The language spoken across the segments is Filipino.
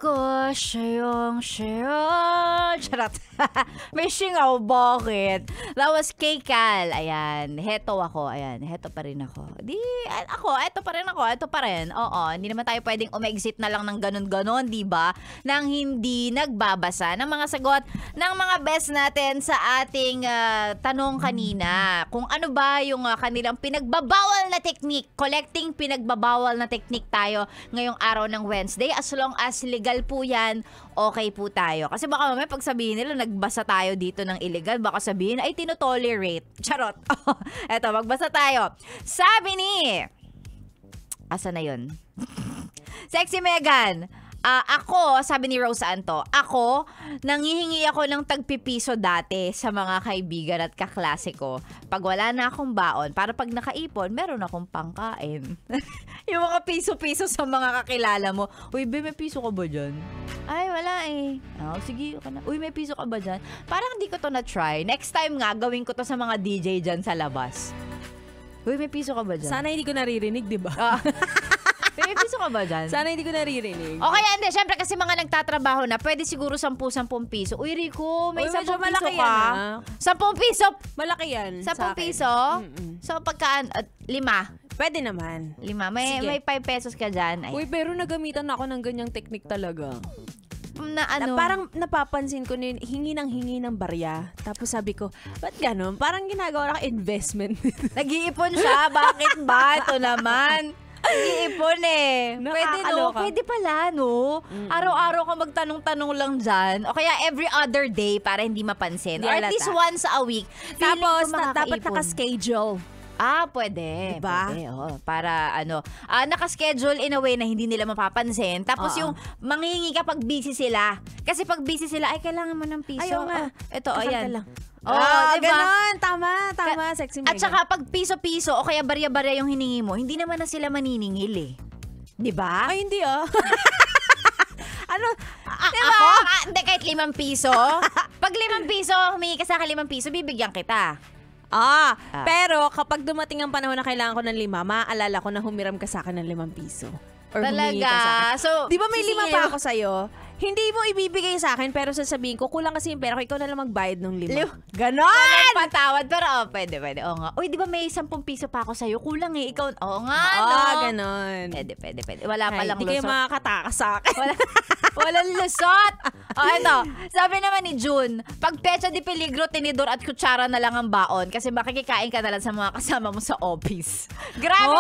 ko siyong charot. May singaw, bakit? That was K-Cal. Ayan, heto ako. Ayan, heto pa rin ako. Eto pa rin. Oo, hindi naman tayo pwedeng umexit na lang ng ganun-ganon, di ba? Nang hindi nagbabasa ng mga sagot ng mga best natin sa ating tanong kanina. Kung ano ba yung kanilang pinagbabawal na technique. Collecting pinagbabawal na technique tayo ngayong araw ng Wednesday. As long as legal po yan, okay po tayo. Kasi baka mamaya pag sabihin nila nagbasa tayo dito ng illegal, baka sabihin ay tinotolerate. Charot. Eto, magbasa tayo. Sabi ni... Asa na yun? Sexy Megan. Ako, sabi ni Rose Anto, nangihingi ako ng tagpipiso dati sa mga kaibigan at kaklase ko. Pag wala na akong baon, para pag nakaipon, meron akong pangkain. Yung mga piso-piso sa mga kakilala mo. Uy, be, may piso ka ba dyan? Ay, wala eh. Oh, sige, okay na. Uy, may piso ka ba dyan? Parang hindi ko to na-try. Next time nga, gawin ko to sa mga DJ dyan sa labas. Uy, may piso ka ba dyan? Sana hindi ko naririnig, di ba? May piso ka ba dyan? Sana hindi ko naririnig. O kaya hindi, syempre kasi mga nagtatrabaho na, pwede siguro 10 piso. Uy, Rico, may 10 piso ka. 10 piso! Malaki yan. 10 piso? So, pagkaan, 5. Pwede naman. 5. May 5 pesos ka dyan. Ay. Uy, pero nagamitan ako ng ganyang technique talaga. Na ano? Parang napapansin ko na hingi ng barya. Tapos sabi ko, ba't gano'n? Parang ginagawa na investment. Nag-iipon siya? Bakit ba? Ito naman. Nag-iipon eh. Pwede no? Pwede pala no? Araw-araw ka magtanong-tanong lang dyan. O kaya every other day para hindi mapansin. Or at least once a week. Tapos dapat naka-schedule. Pwede. Diba? Pwede, para naka-schedule in a way na hindi nila mapapansin. Tapos yung manghihingi ka pag busy sila. Kasi pag busy sila, ay kailangan mo ng piso. Ayaw nga. Ito, ayan. Diba? Ganon. Tama. Sexy Megan. At saka pag piso-piso o kaya barya-barya yung hiningi mo, hindi naman na sila maniningil eh. Diba? Ay, hindi Diba? Hindi, kahit 5 piso. Pag 5 piso, humingi ka sa akin 5 piso, bibigyan kita. Pero kapag dumating ang panahon na kailangan ko ng 5, maaalala ko na humiram ka sa akin ng 5 piso. Or talaga? So, di ba may 5 pa ako sa'yo? Hindi mo ibibigay sa akin, pero sasabihin ko, kulang kasi yung pera ko, ikaw na lang magbayad ng 5. Ganon! Patawad, pero pwede. Oo nga. Uy, di ba may 10 piso pa ako sa'yo? Kulang eh. Ikaw, nga, no? Ganon. Pwede. Wala pa lang lusot. Hindi kayo makakatakas sa akin. Walang lusot. Ito. Sabi naman ni June, pag pecha de peligro, tinidor at kutsara na lang ang baon kasi makikikain ka na lang sa mga kasama mo sa office. Grabe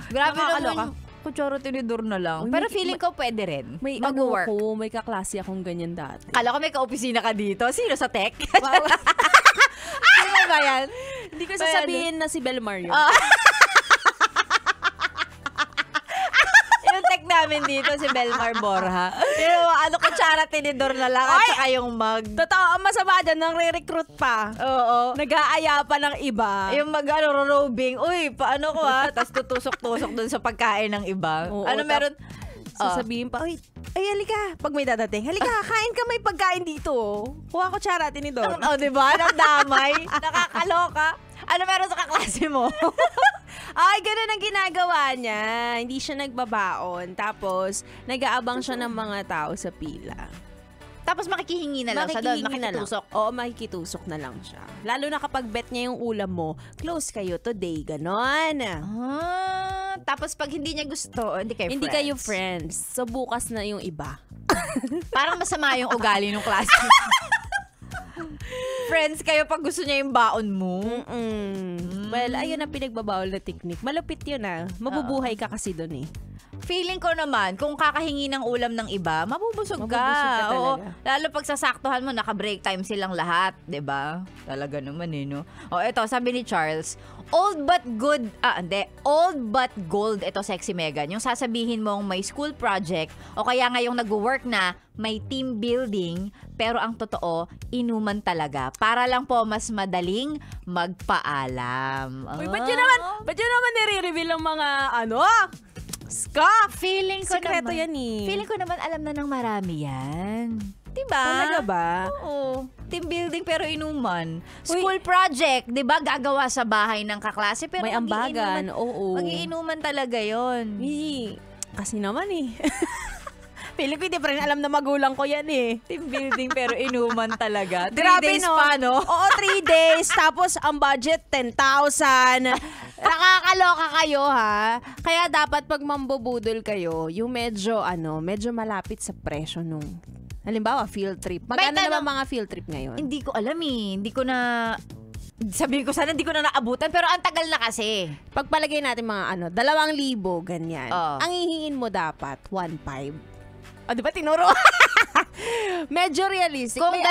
naman. Kutsara, tinidor na lang. Pero feeling ko pwede rin. May mag-work. May kaklase akong ganyan dati. Kala ko may ka-opisina ka dito. Sino sa tech? Sino ba yan? Hindi ko sasabihin na si Belmar yun. Yung tech namin dito, si Belmar Borja. Pero kutsara, tinidor na lang at saka yung mug. Totoo, ang masama dyan, nang re-recruit pa. Oo. Nag-aaya pa ng iba. Yung roving. Uy, paano ko Tapos tutusok-tusok dun sa pagkain ng iba. Oo, meron? Sasabihin pa, ay, halika. Pag may dadating, halika, kain ka, may pagkain dito. Kuha ko tsara, tinidor. Diba? Damay. Nakakaloka. Ano meron sa kaklase mo? Ay, ganun ang ginagawa niya. Hindi siya nagbabaon. Tapos, nag-aabang siya ng mga tao sa pila. Tapos makikihingi na lang siya doon, makikitusok. Oo, makikitusok na lang siya. Lalo na kapag bet niya yung ulam mo, close kayo today, ganon. Tapos pag hindi niya gusto, hindi kayo friends. So, bukas na yung iba. Parang masama yung ugali ng klase. Friends kayo pag gusto niya yung baon mo. Well, ayun ang pinagbabawal na technique. Malupit yun Mabubuhay ka kasi doon eh. Feeling ko naman, kung kakahingi ng ulam ng iba, mabubusog ka. Talaga. Oo, lalo pag sasaktuhan mo, naka-break time silang lahat. 'Di ba? Talaga naman no? Ito, sabi ni Charles, old but gold, ito Sexy Megan. Yung sasabihin mong may school project, o kaya ngayong nag-work na, may team building, pero ang totoo, inuman talaga. Para lang po mas madaling magpaalam. Uy, ba't yun naman nire-reveal ang mga Ska! Feeling ko sikreto naman, yan eh. Feeling ko naman alam na ng marami yan. Diba? Talaga ba? Oo. Team building pero inuman. School project, diba? Gagawa sa bahay ng kaklase pero may ambagan. Oo. Mag-iinuman talaga yon. Kasi naman Feeling ko hindi pa rin alam na magulang ko yan eh. Team building pero inuman talaga. 3 Grabe, days no? pa, no? Oo, 3 days. Tapos ang budget, 10,000. Nakakaloka kayo, ha? Kaya dapat pag mambubudol kayo, yung medyo malapit sa presyo nung, halimbawa, field trip. Magkano naman mga field trip ngayon? Hindi ko alam eh. Hindi ko na... Sabihin ko sana hindi ko na naabutan pero ang tagal na kasi. Pagpalagay natin mga 2,000, ganyan. Oo. Ang hihingin mo dapat, 1,500. Di ba tinuro? Medyo realistic. Kung May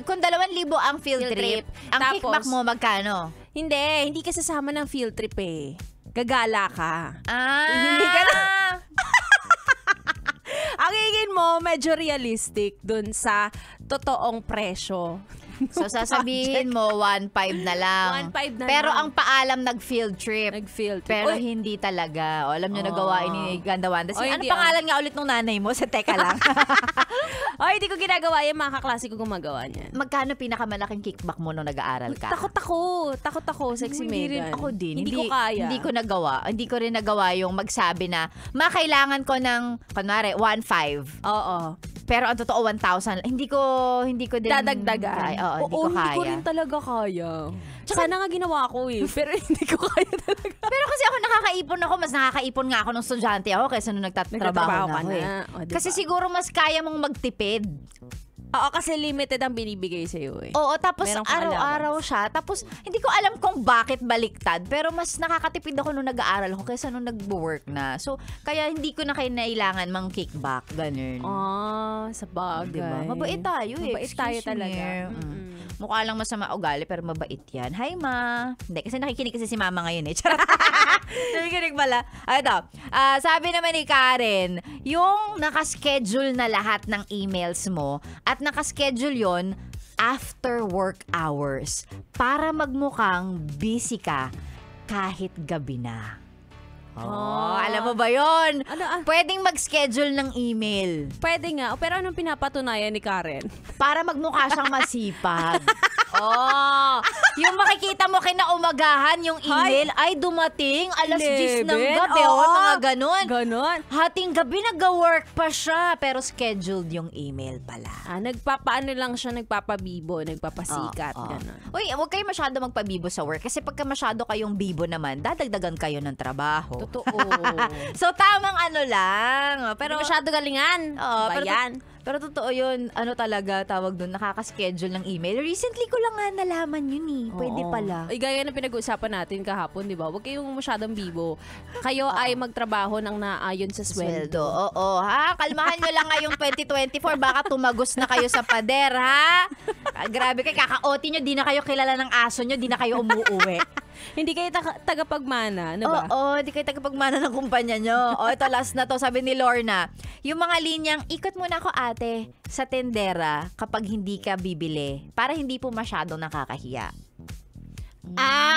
kung 2,000 ang field Field trip, trip. ang Tapos, kickback mo magkano? hindi ka sasama ng field trip eh. Gagala ka. Hindi ka na. Ang hihingin mo, medyo realistic dun sa totoong presyo. So sasabihin mo 1,500 na lang. 1,500 na pero lang. ang paalam nag-field trip. Nag-field trip. Pero Uy, hindi talaga. O, alam nyo nagawain ni Ganda Wanda. Oy, Ano hindi, pangalan nga ulit nung nanay mo? Sa teka lang. hindi ko ginagawa yan. Mga kaklase ko gumagawa niyan. Magkano pinakamalaking kickback mo nung nag-aaral ka? Takot ako, sexy Hindi rin Megan. ako din. Hindi ko kaya. Hindi ko nagawa. Hindi ko rin nagawa yung magsabi na makailangan ko ng, kunwari, 1,500. Oo. Pero ang totoo 1,000. Hindi ko din Dadagdagan. kaya. Oo, hindi ko Hindi ko kaya. rin talaga kaya. Sana nga ginawa ko eh. Pero hindi ko kaya talaga. Pero kasi ako nakakaipon ako, mas nakakaipon nga ako nung estudyante ako kaysa nung nagtatrabaho na ako eh. O, diba? Kasi siguro mas kaya mong magtipid. Oo, kasi limited ang binibigay sa'yo eh. Oo, tapos Meron kang araw-araw siya. Tapos hindi ko alam kung bakit baliktad, pero mas nakakatipid ako nung nag-aaral ako kaysa nung nag-work na. So, kaya hindi ko na kailangan mang kickback, ganun. Sa bagay. Diba? Mabait tayo eh. Mabait tayo Excuse talaga. me. Mukha lang masama ugali pero mabait yan. Hi, ma. Hindi, kasi nakikinig kasi si mama ngayon eh. Charot. Nakikinig pala. Ito. Sabi naman ni Karen, yung nakaschedule na lahat ng emails mo at nakaschedule yon after work hours para magmukhang busy ka kahit gabi na. Alam mo ba yon? Pwedeng mag-schedule ng email. Pwede nga. Pero anong pinapatunayan ni Karen? Para magmukha siyang masipag. Yung makikita mo kinaumagahan yung email ay dumating alas 10 ng gabi. Mga ganon. Ganon. Hating gabi nag-work pa siya pero scheduled yung email pala. Nagpapaano lang siya, nagpapabibo, nagpapasikat. Oo. Ganon. Uy, huwag kayo masyado magpabibo sa work kasi pagka masyado kayong bibo naman, dadagdagan kayo ng trabaho. Totoo. So, tamang lang. Pero, Pero masyado galingan. pero, Bayan. pero totoo yun, talaga tawag doon, nakaka-schedule ng email. Recently ko lang nga nalaman yun eh. Pwede Oo. pala. Ay, gaya na pinag-uusapan natin kahapon, di ba? Huwag kayong masyadong bibo. Kayo ay magtrabaho ng naayon sa sweldo. Oo, ha? Kalmahan nyo lang ngayong 2024. Baka tumagos na kayo sa pader, ha? Grabe kayo, kaka-OT nyo, di na kayo kilala ng aso nyo, di na kayo umuuwi. Hindi kayo tagapagmana, ano ba? Oo, di kayo tagapagmana ng kumpanya nyo. Ito last na to, sabi ni Lorna. Yung mga linyang, ikot muna ako ate sa tendera kapag hindi ka bibili para hindi po masyadong nakakahiya.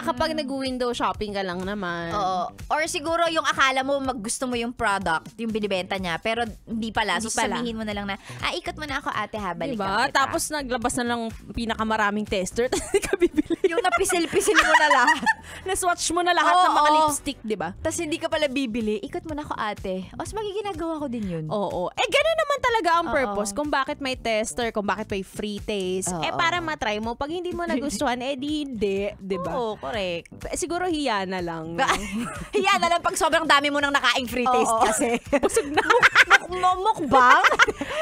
Kapag nag-window shopping ka lang naman. Oo. Or siguro yung akala mo gusto mo yung product, yung binibenta niya, pero hindi pala. So Hindi pala. sabihin mo na lang na, ikot mo na ako ate ha, balikan Diba? kita. Tapos naglabas na lang pinakamaraming tester, tapos hindi ka bibili. yung napisil-pisil mo na lahat. Na-swatch mo na lahat ng mga lipstick, di ba? Tapos hindi ka pala bibili, ikot mo na ako ate. O, so magiginagawa ko din yun. Oo. Ganun naman talaga ang Oo. purpose kung bakit may tester, kung bakit may free taste. Oo. Para matry mo. Pag hindi mo nagustuhan, di hindi. Di ba? Oo, correct. Siguro hiya na lang. Hiya na lang pag sobrang dami mo nang nakaing free taste Oo. kasi. Busog na. Mukbang?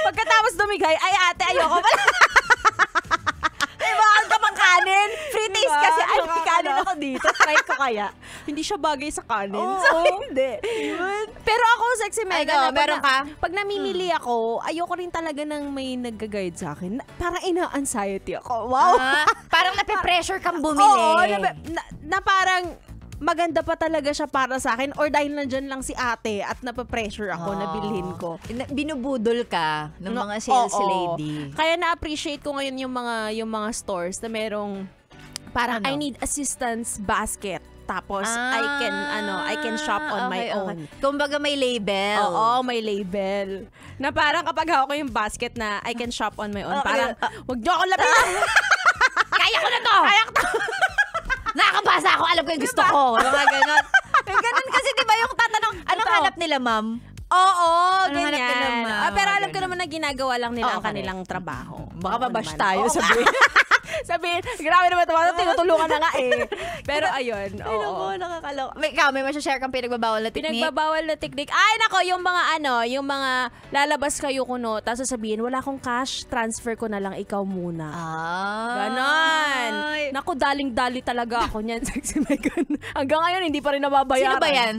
Pagkatapos dumigay, ay ate, ayoko pala. Bakit ka pang kanin? Free taste Diba? kasi. Ay, may Nakaka- kanin ako dito. Try ko kaya. Hindi siya bagay sa kanin. Oo. So, hindi. Pero ako, sexy Megan, Ay, meron ka? Pag namimili ako, ayoko rin talaga nang may nag-guide sa akin. Parang ina-anxiety ako. Wow! Parang nape-pressure kang bumili. Oo, na parang maganda pa talaga siya para sa akin or dahil nandyan lang si ate at napapressure ako na bilhin ko. Binubudol ka ng mga sales Oo. lady. Kaya na-appreciate ko ngayon yung mga stores na merong parang Ano? I need assistance basket. Tapos I can shop on my own. Kumbaga may label. Oo, may label. Na parang kapag hawak ko yung basket na I can shop on my own, parang wag niyo ako lapitan. Kaya ko na to! Kaya ko to! Nakakabasa ako, alam ko yung gusto ko. Mga ganon. Ganon kasi diba yung tatanong, anong hanap nila, ma'am? Oo, Hanap ka ganyan. naman, Pero mga alam ko ganun. naman na ginagawa lang nila ang correct. kanilang trabaho. Baka Oo mabash naman. tayo, Oo, sabihin. sabihin, grabe naman ito. Tinutulungan na nga eh. Pero ayun, Ay, naku, oo. nakakaloka. May masashare kang pinagbabawal na technique? Pinagbabawal na technique. Ay, nako, yung mga lalabas kayo kuno, tapos sasabihin, wala akong cash, transfer ko na lang ikaw muna. Ganon. Ay. Naku, daling-dali talaga ako niyan. Sexy Megan. Hanggang ngayon, hindi pa rin nababayaran. Sino ba yan?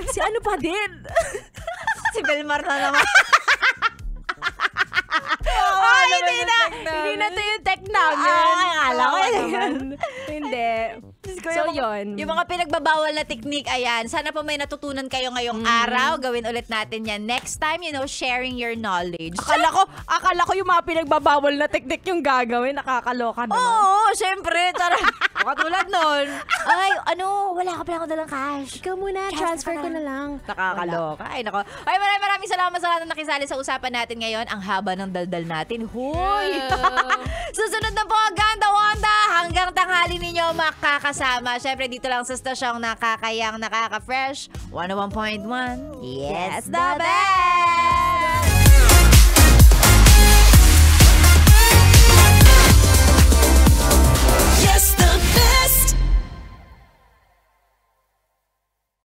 Si ano pa din? Si Belmar na naman. Ay, hindi na to yung tech namin. Ay, akala ko Oo yun. naman. Hindi. So, yun. Yung mga pinagbabawal na technique, ayan. Sana po may natutunan kayo ngayong araw. Gawin ulit natin yan. Next time, sharing your knowledge. Akala ko yung mga pinagbabawal na technique yung gagawin. Nakakaloka naman. Oo, syempre. Katulad nun. Ay, wala ka pala ako dalang cash. Ikaw muna, transfer ko na lang. Nakakaloka. Ay, nako. Ay, maraming salamat sa lahat na nakisali sa usapan natin ngayon. Ang haba ng daldal natin. Huy! Susunod na po ang Ganda Wanda. Hanggang tanghali ninyo makakasama. Syempre, dito lang sa stasyong nakakayang, nakaka-fresh. 101.1. Yes, the best!